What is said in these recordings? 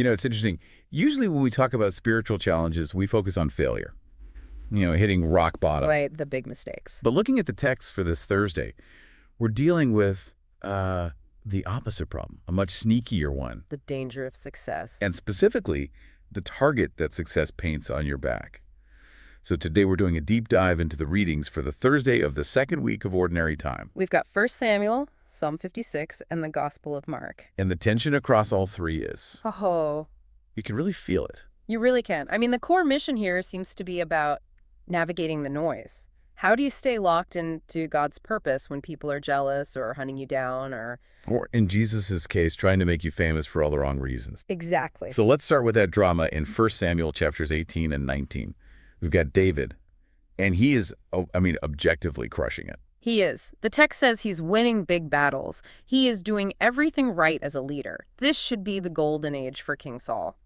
It's interesting. Usually when we talk about spiritual challenges, we focus on failure, hitting rock bottom. Right, the big mistakes. But looking at the text for this Thursday, we're dealing with the opposite problem, a much sneakier one. The danger of success. And specifically, the target that success paints on your back. So today we're doing a deep dive into the readings for the Thursday of the second week of Ordinary Time. We've got 1 Samuel, Psalm 56, and the Gospel of Mark. And the tension across all three is, Oh, you can really feel it. you really can. I mean, the core mission here seems to be about navigating the noise. How do you stay locked into God's purpose when people are jealous or hunting you down or... Or in Jesus' case, trying to make you famous for all the wrong reasons. Exactly. So let's start with that drama in 1 Samuel chapters 18 and 19. We've got David, and he is, objectively crushing it. He is. The text says he's winning big battles. He is doing everything right as a leader. This should be the golden age for King Saul.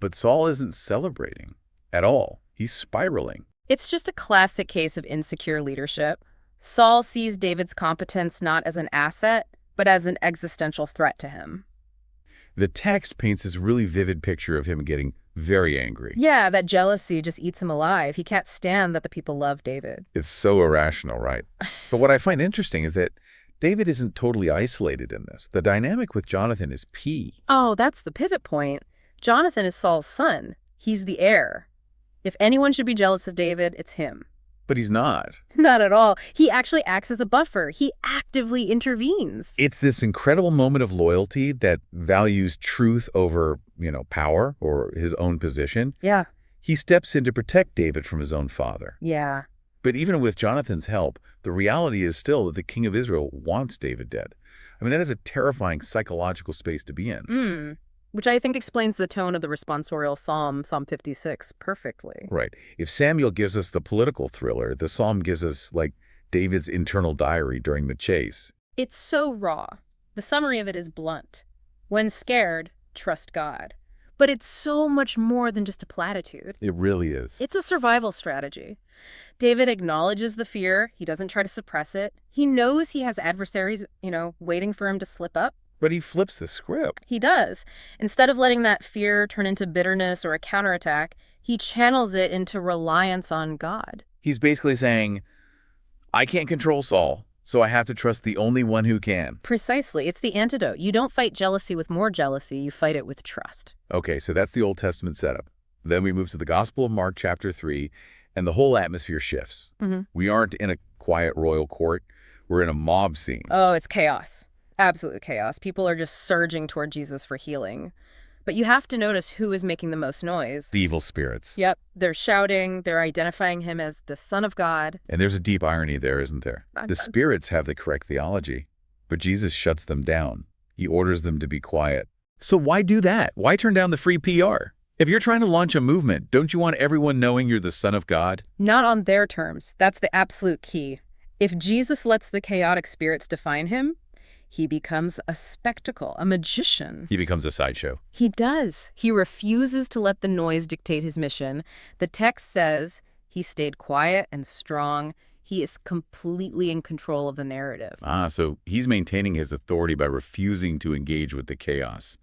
But Saul isn't celebrating at all. He's spiraling. It's just a classic case of insecure leadership. Saul sees David's competence not as an asset, but as an existential threat to him. The text paints this really vivid picture of him getting very angry. Yeah, that jealousy just eats him alive. He can't stand that the people love David. It's so irrational, right? But what I find interesting is that David isn't totally isolated in this. The dynamic with Jonathan is key. Oh, that's the pivot point. Jonathan is Saul's son. He's the heir. If anyone should be jealous of David, it's him. But he's not. Not at all. He actually acts as a buffer. He actively intervenes. It's this incredible moment of loyalty that values truth over, power or his own position. Yeah. He steps in to protect David from his own father. Yeah. But even with Jonathan's help, the reality is still that the king of Israel wants David dead. That is a terrifying psychological space to be in. Which I think explains the tone of the responsorial psalm, Psalm 56, perfectly. Right. If Samuel gives us the political thriller, the psalm gives us, David's internal diary during the chase. It's so raw. The summary of it is blunt. When scared, trust God. But it's so much more than just a platitude. It really is. It's a survival strategy. David acknowledges the fear. He doesn't try to suppress it. He knows he has adversaries, waiting for him to slip up. But he flips the script. He does. Instead of letting that fear turn into bitterness or a counterattack, he channels it into reliance on God. He's basically saying, I can't control Saul, so I have to trust the only one who can. Precisely. It's the antidote. You don't fight jealousy with more jealousy. You fight it with trust. Okay, so that's the Old Testament setup. Then we move to the Gospel of Mark chapter 3, and the whole atmosphere shifts. We aren't in a quiet royal court. We're in a mob scene. Oh, it's chaos. Absolute chaos. People are just surging toward Jesus for healing. But you have to notice who is making the most noise. The evil spirits. Yep. They're shouting. They're identifying him as the Son of God. And there's a deep irony there, isn't there? The spirits have the correct theology, but Jesus shuts them down. He orders them to be quiet. So why do that? Why turn down the free PR? If you're trying to launch a movement, don't you want everyone knowing you're the Son of God? Not on their terms. That's the absolute key. If Jesus lets the chaotic spirits define him, he becomes a spectacle, a magician. He becomes a sideshow. He does. He refuses to let the noise dictate his mission. The text says he stayed quiet and strong. He is completely in control of the narrative. So he's maintaining his authority by refusing to engage with the chaos.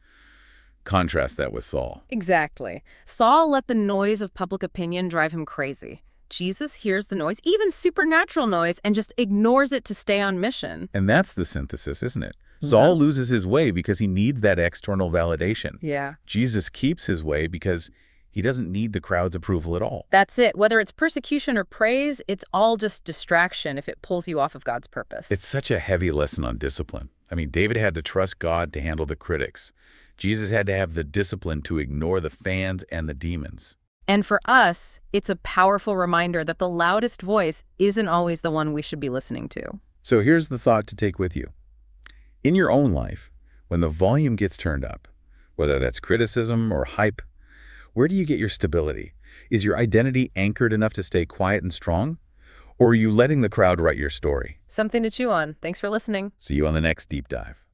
Contrast that with Saul. Exactly. Saul let the noise of public opinion drive him crazy. Jesus hears the noise, even supernatural noise, and just ignores it to stay on mission. And that's the synthesis, isn't it? Saul loses his way because he needs that external validation. Yeah. Jesus keeps his way because he doesn't need the crowd's approval at all. That's it. Whether it's persecution or praise, it's all just distraction if it pulls you off of God's purpose. It's such a heavy lesson on discipline. David had to trust God to handle the critics. Jesus had to have the discipline to ignore the fans and the demons. And for us, it's a powerful reminder that the loudest voice isn't always the one we should be listening to. So here's the thought to take with you. In your own life, when the volume gets turned up, whether that's criticism or hype, where do you get your stability? Is your identity anchored enough to stay quiet and strong? Or are you letting the crowd write your story? Something to chew on. Thanks for listening. See you on the next Deep Dive.